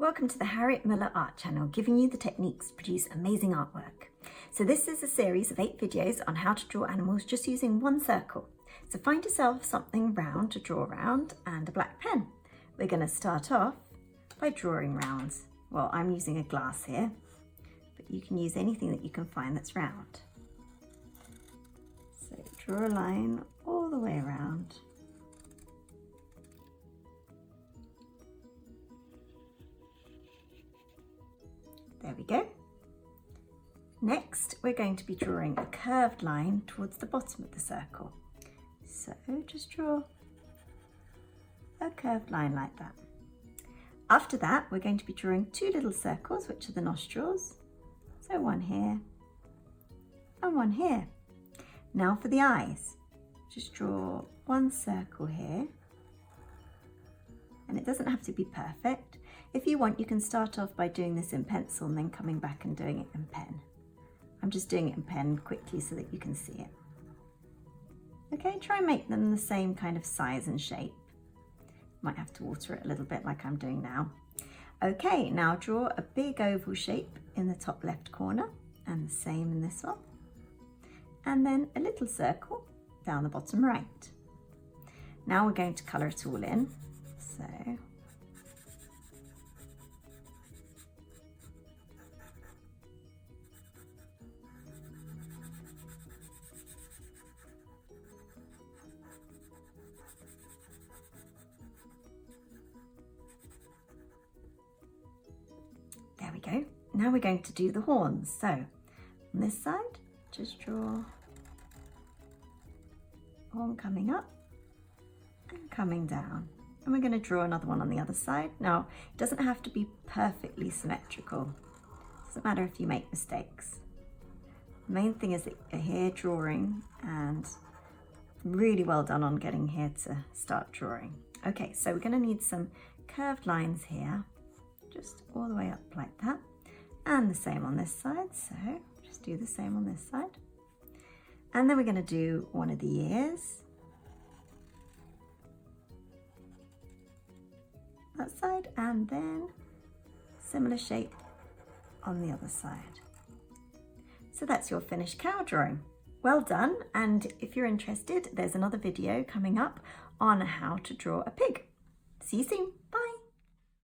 Welcome to the Harriet Muller Art Channel, giving you the techniques to produce amazing artwork. So this is a series of 8 videos on how to draw animals just using one circle. So find yourself something round to draw around and a black pen. We're going to start off by drawing rounds. Well, I'm using a glass here, but you can use anything that you can find that's round. So draw a line all the way around. There we go. Next, we're going to be drawing a curved line towards the bottom of the circle. So just draw a curved line like that. After that, we're going to be drawing 2 little circles, which are the nostrils. So one here and one here. Now for the eyes, just draw one circle here. And it doesn't have to be perfect. If you want, you can start off by doing this in pencil and then coming back and doing it in pen. I'm just doing it in pen quickly so that you can see it. Okay, try and make them the same kind of size and shape. Might have to water it a little bit like I'm doing now. Okay, now draw a big oval shape in the top left corner and the same in this one. And then a little circle down the bottom right. Now we're going to colour it all in. So there we go. Now we're going to do the horns. So on this side, just draw horn coming up and coming down. And we're going to draw another one on the other side. Now, it doesn't have to be perfectly symmetrical. It doesn't matter if you make mistakes. The main thing is that you're here drawing, and really well done on getting here to start drawing. Okay, so we're going to need some curved lines here, just all the way up like that. And the same on this side, so just do the same on this side. And then we're going to do one of the ears. That side, and then similar shape on the other side. So that's your finished cow drawing. Well done, and if you're interested, there's another video coming up on how to draw a pig. See you soon.